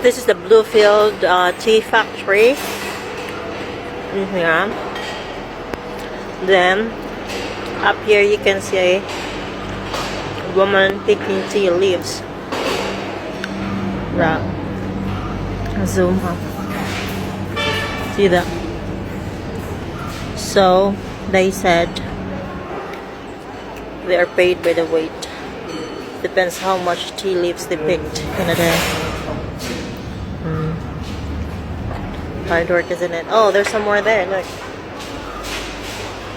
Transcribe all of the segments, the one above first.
this is the Bluefield Tea Factory. Yeah. Then up here you can see a woman picking tea leaves. Right. Zoom up. See that? So they said they are paid by the weight. Depends how much tea leaves they picked in a day. Hard work, isn't it? Oh, there's some more there. Look.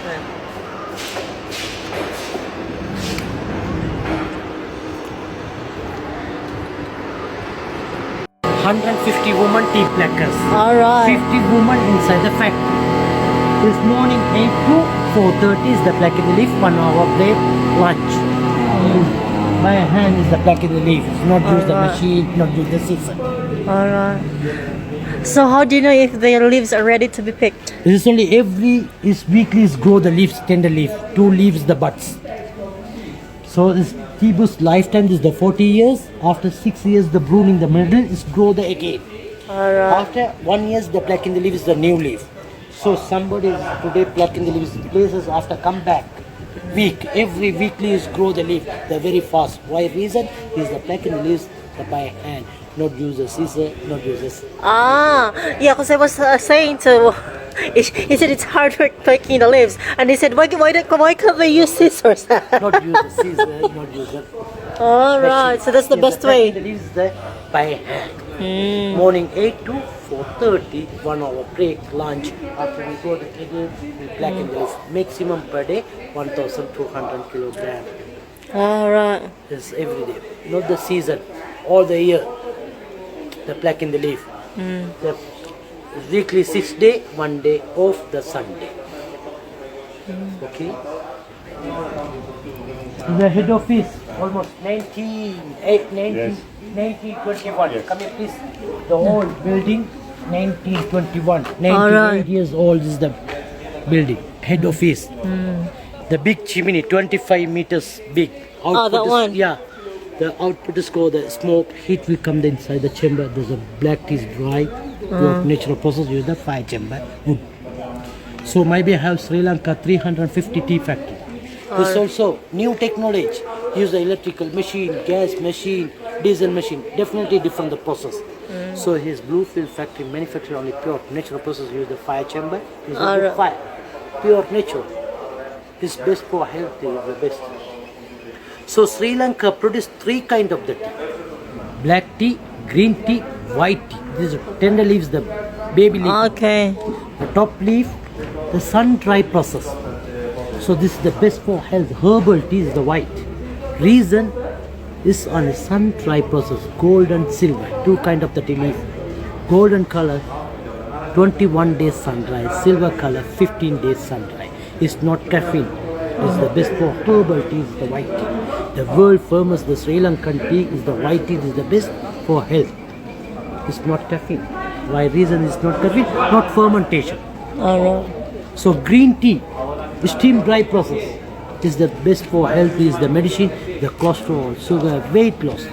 Yeah. 150 women tea pluckers. Alright. 50 women inside the factory. This morning 8 to 4:30 is the plucking the leaf, 1 hour break, lunch. By hand is the plucking the leaf. It's not use the machine, not use the scissor. Alright. So how do you know if their leaves are ready to be picked? This is only weekly is grow the leaves, tender leaf, 2 leaves the buds. So this tea bush lifetime is the 40 years. After 6 years the broom in the middle is grow the again. Alright. After 1 year the plucking the leaf is the new leaf. So somebody is today plucking the leaves places after come back. Every weekly is grow the leaf. They're very fast. Why reason? Is the plucking the leaves by hand. Not use a scissor, not use a... Yeah, because I was saying to... He said it's hard work picking the leaves. And he said, why can't they use scissors? Not use a scissor, not use a... Alright, so that's the best way. The leaves by hand. Morning 8 to 4:30, 1 hour break, lunch. After we go again, we plucking the leaf. Maximum per day, 1,200 kilogram. Alright. This every day. Not the season, all the year. The plucking the leaf. The weekly 6 day, 1 day off the Sunday. Okay. The head office almost 1921. Yes. Come here please. The old building 1921. 98 years old is the building. Head office. The big chimney 25 meters big. Output that one? Yeah. The output is go, the smoke, heat will come inside the chamber. There's a black tea is dry, natural process, use the fire chamber, wood. So maybe I have Sri Lanka 350 tea factory. There's also new technology, use the electrical machine, gas machine, diesel machine, definitely different the process. So his Bluefield factory manufacture only pure natural process, use the fire chamber, use the fire, pure natural. It's best for health, is the best. So Sri Lanka produced 3 kind of the tea. Black tea, green tea, white tea. These are tender leaves, the baby leaf. Okay. The top leaf, the sun dry process. So this is the best for health. Herbal tea is the white. Reason is on a sun dry process. Gold and silver, 2 kind of the tea leaf. Golden color, 21 days sun dry. Silver color, 15 days sun dry. It's not caffeine. Is the best for herbal tea is the white tea. The world famous the Sri Lankan tea is the white tea is the best for health. It's not caffeine. Why reason is not caffeine? Not fermentation. Alright. So green tea, steam dry process is the best for health is the medicine. The cholesterol, sugar, weight loss.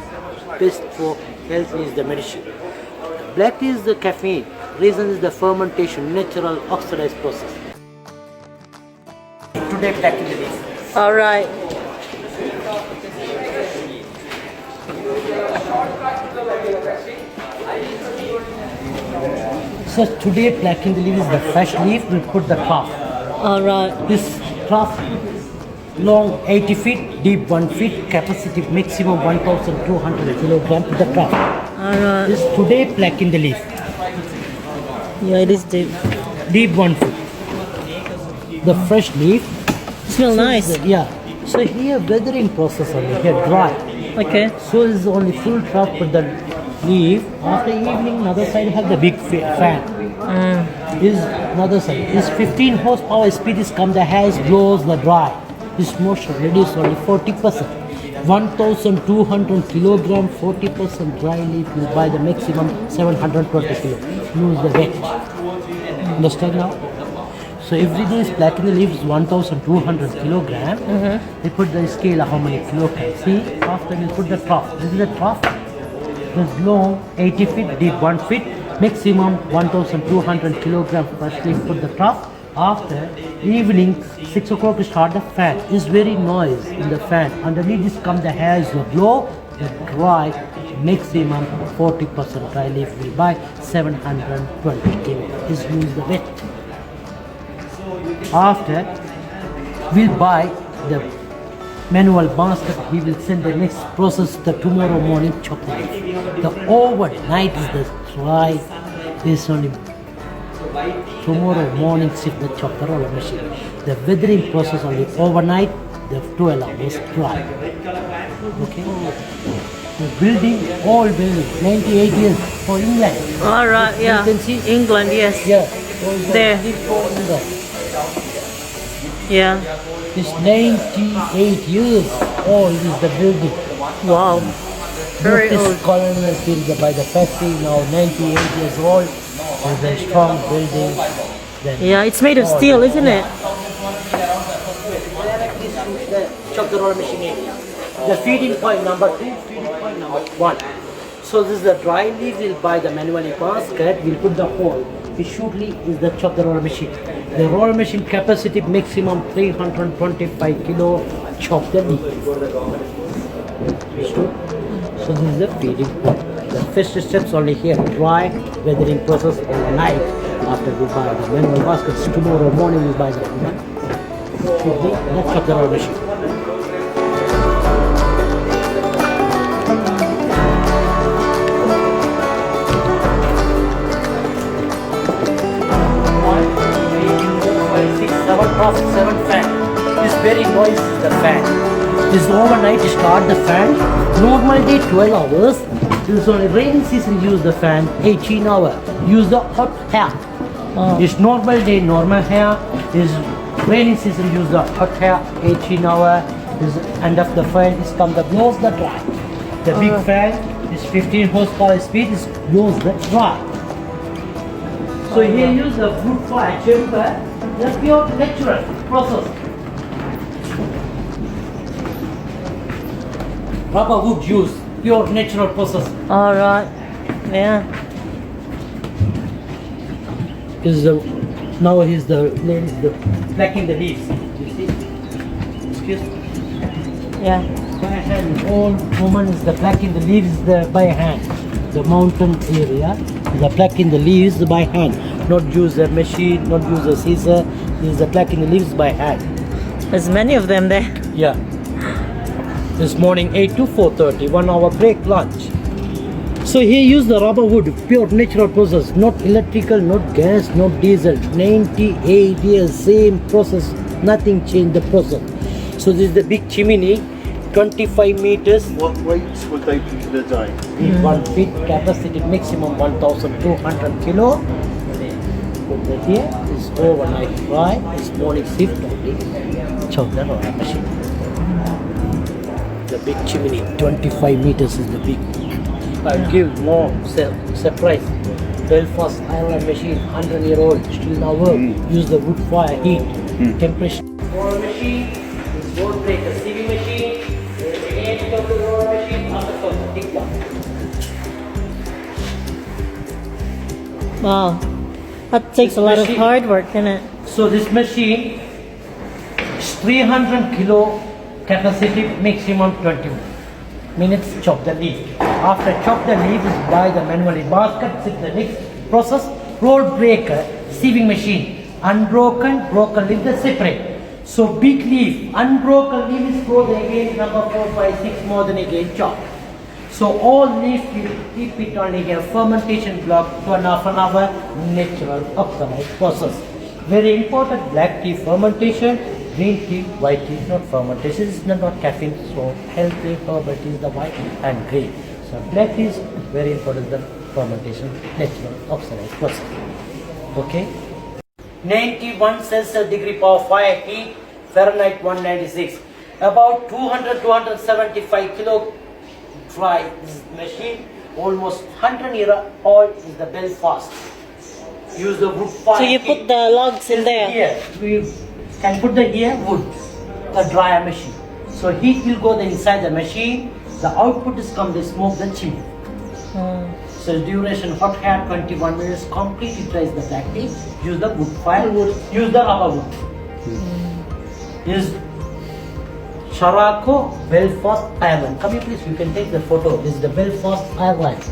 Best for health is the medicine. Black tea is the caffeine. Reason is the fermentation, natural oxidized process. Today black in the leaf. Alright. So today black in the leaf is the fresh leaf. We put the trough. Alright. This trough long 80 feet, deep 1 feet, capacity maximum 1,200 kilogram to the trough. Alright. This today black in the leaf. Yeah, it is deep. Deep 1 foot. The fresh leaf. Smell nice. Yeah. So here weathering process only here dry. Okay. So this is only full trough for the leaf. After evening, another side have the big fan. This another side. This 15 horsepower speed is come. The hair blows the dry. This motion reduce only 40%. 1,200 kilogram, 40% dry leaf. You buy the maximum 720 kilo. Lose the weight. Understand now? So every day is black in the leaves 1,200 kilogram. They put the scale of how many kilograms. See, after we put the trough. This is the trough. is long 80 feet, deep 1 feet, maximum 1,200 kilograms freshly put the top. After evening 6 o'clock start the fan. It's very noise in the fan. Underneath this come the hairs, the blow, the dry, maximum 40% dry leaf will buy 720 kilo. This means the wet. After we'll buy the manual basket, he will send the next process the tomorrow morning chocolate. The overnight is the dry, is only tomorrow morning shift the chopper roller machine. The weathering process only overnight, the 12 hours dry. Okay. The building, all building, 98 years for England. All right, yeah. You can see England, yes. Yeah. There. Yeah. It's 98 years old is the building. Wow. Very This old. colonial built by the factory now 98 years old. It's a strong building. Then Yeah, it's made of steel, isn't it? chop the roller machine area. The feeding point number 2, feeding point number 1. So this is the dry leaf, we'll buy the manually basket, we'll put the hole. Shortly is the chop the roller machine. The roller machine capacity maximum 325 kilo chop the leaf. So this is the feeding point. The first steps only here, dry, weathering process overnight. After we buy the manual baskets, tomorrow morning we buy the shortly, let's chop the roller machine. Seven fan. This very noise is the fan. This overnight start the fan. Normal day 12 hours. This is only rainy season use the fan 18 hours. Use the hot hair. This normal day normal hair. This rainy season use the hot hair 18 hours. This end of the fan is come the blows the dry. The big fan is 15 horsepower speed is blows the dry. So here use the wood fire chamber. The pure natural process. Rubber wood use, pure natural process. All right. Yeah. Is the now is the blacking the leaves. You see? Excuse me. Yeah. By hand. All woman is the blacking the leaves by hand. The mountain area, the blacking the leaves by hand. Not use a machine, not use a scissor. This is the blacking the leaves by hand. There's many of them there. Yeah. This morning 8 to 4:30, 1 hour break, lunch. So here use the rubber wood, pure natural process, not electrical, not gas, not diesel. 98 years, same process, nothing changed the process. So this is the big chimney, 25 meters. What weights would they be to the day? 1 feet capacity, maximum 1,200 kilo. Put that here, is overnight dry, is morning shift only. Chop the roller machine. The big chimney, 25 meters is the big. I'll give more surprise. Belfast iron machine, 100-year-old, still now work. Use the wood fire, heat, temperature. Roller machine, is board breaker, sieving machine, end of the roller machine, after the big one. Wow. That takes a lot of hard work, isn't it? So this machine is 300 kilo capacity, maximum 20 minutes chop the leaf. After chop the leaf is buy the manually basket, sit the next process, roll breaker, sieving machine, unbroken, broken leaf, the separate. So big leaf, unbroken leaf is thrown again, number 4, 5, 6, more than again chop. So all leaf will keep it only here, fermentation block, 2.5 hour, natural oxidized process. Very important, black tea fermentation, green tea, white tea is not fermentation, it's not caffeine, so healthy herbal tea is the white and green. So black tea is very important, the fermentation, natural oxidized process. Okay? 91 Celsius degree power fire heat, Fahrenheit 196. About 275 kilo dry this machine, almost 100-year-old is the Belfast. Use the wood fire. So you put the logs in there? Here, we can put the here wood, the dryer machine. So heat will go inside the machine, the output is come, the smoke, the chimney. So duration hot air 21 minutes, completely dries the black tea. Use the wood fire, use the rubber wood. Use Sharako, Belfast, Ireland. Come here please, you can take the photo. This is the Belfast, Ireland.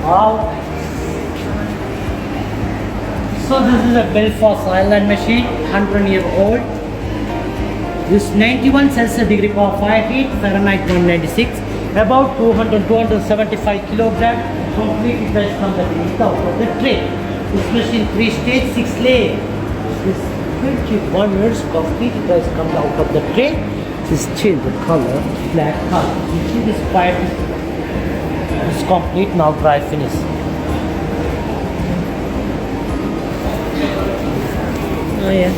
Wow. So this is a Belfast Island machine, 100-year-old. This 91 Celsius degree of fire heat, Fahrenheit 196, about 275 kilogram, completely fresh from the out of the tray. This machine 3-stage, 6-layer. This 21 minutes completely fresh comes out of the tray. This change the color, black color. You see this fire is complete, now dry finish. Oh yeah.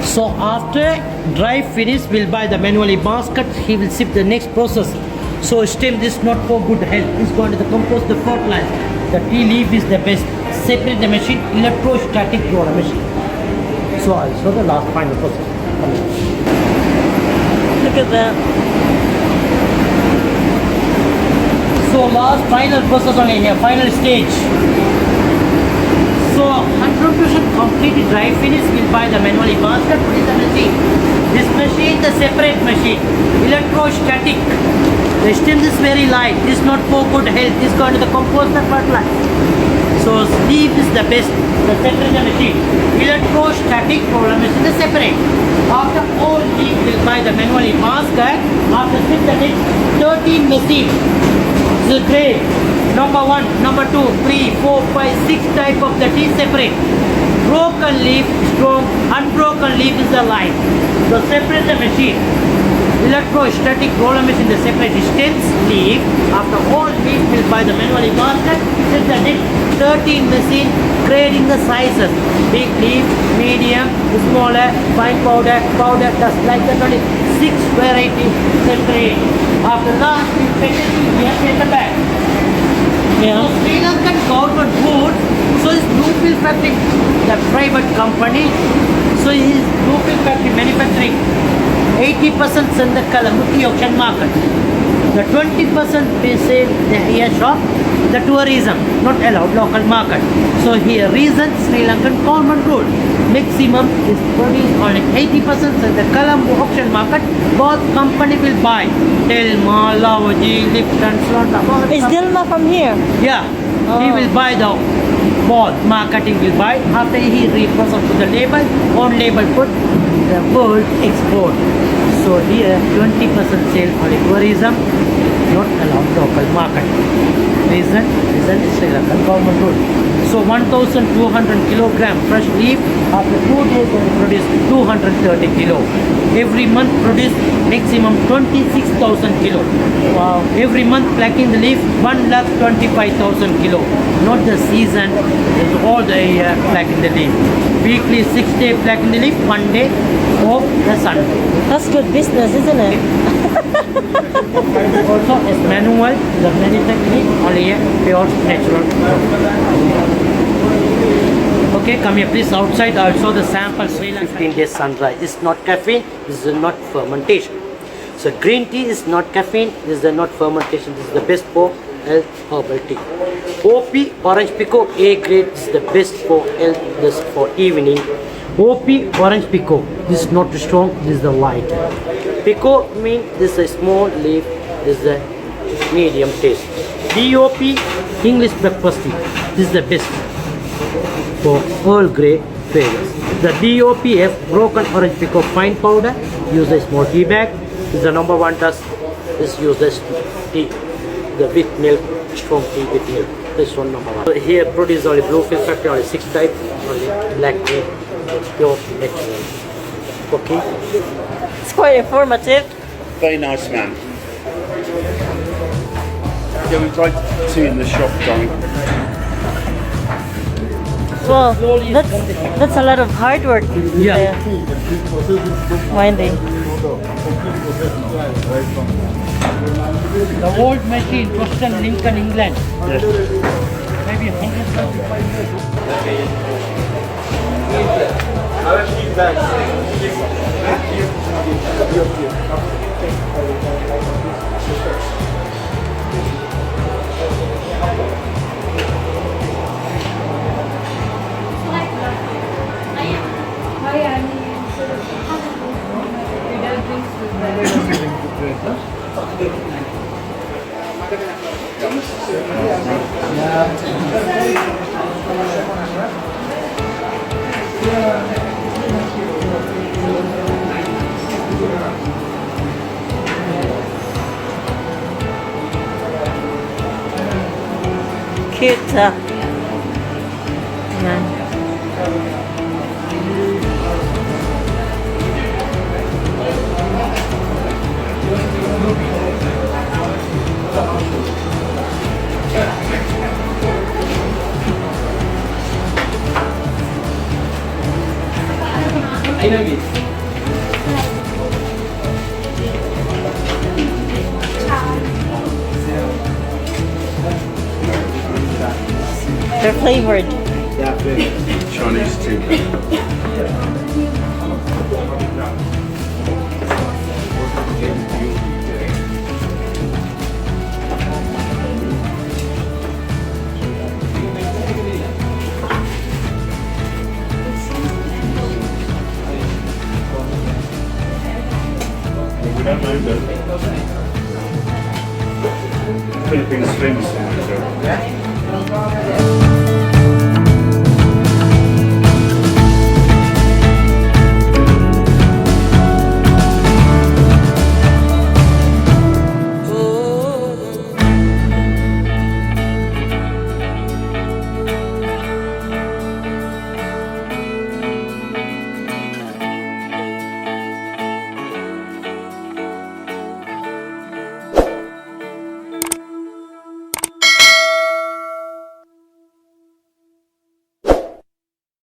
So after dry finish, we'll buy the manually basket. He will ship the next process. So stem this not for good health. It's going to the compost, the fertilizer. The tea leaf is the best. Separate the machine, electrostatic roller machine. So I'll show the last final process. Look at that. So last final process only here, final stage. So 100% completely dry finish, we'll buy the manually basket, put in the machine. This machine, the separate machine, electrostatic. The stem is very light, this is not for good health, this is going to the compost and fertilizer. So sleeve is the best, the separate machine. Electrostatic roller machine, the separate. After all leaf, we'll buy the manually basket. After this, the next 13 machine. This is grade. Number 1, number 2, 3, 4, 5, 6 type of the tea separate. Broken leaf, strong, unbroken leaf is the line. So separate the machine. Electrostatic roller machine, the separate stems, leaf. After all leaf, we'll buy the manually basket. This is the next 13 machine grading the sizes. Big leaf, medium, smaller, fine powder, powder, dust, like that only 6 varieties separate. After that, we have the back. Yeah. So Sri Lankan government board, so is Bluefield Factory, the private company. So is Bluefield Factory manufacturing 80% in the Kalamutti auction market. The 20% they sell the here shop, the tourism, not allowed local market. So here reason Sri Lankan government rule. Maximum is produced only 80% in the Colombo auction market. Both company will buy. Delma, Lavaji, Lipton, Slonda. Is Dilma from here? Yeah, he will buy the both. Marketing will buy. After he reprocess to the label, on label put the world export. So here 20% sale only tourism, not allowed local market. Reason is Sri Lankan government rule. So 1,200 kilogram fresh leaf, after 2 days they will produce 230 kilo. Every month produce maximum 26,000 kilo. Wow. Every month plucking the leaf 1,25,000 kilo. Not the season, it's all the year plucking the leaf. Weekly 6 days plucking the leaf, 1 day of the Sunday. That's good business, isn't it? Also as manual, the manufacturing only a pure natural. Okay, come here please outside. I'll show the sample. 15 days sun dry. This is not caffeine, this is not fermentation. So green tea is not caffeine, this is not fermentation. This is the best for health herbal tea. OP, orange pekoe, A grade is the best for health, this for evening. OP, orange pekoe, this is not strong, this is the light. Pekoe means this is a small leaf, this is a medium taste. DOP, English breakfast tea, this is the best for Earl Grey flavors. The DOPF, broken orange pekoe fine powder, use a small tea bag. This is the number 1 task. This uses tea, the with milk, strong tea with milk. This one number 1. So here produce only Bluefield Factory, only 6 types, only black tea, pure natural. Okay. It's quite informative. Very nice man. Yeah, we tried tea in the shop, darling. Well, that's a lot of hard work. Yeah. Winding. The old machine, Preston, Lincoln, England. Yes. Maybe 100,000. Cute. Yeah. They're flavored. Chinese tea. We don't know that. Philippines famous for it, so.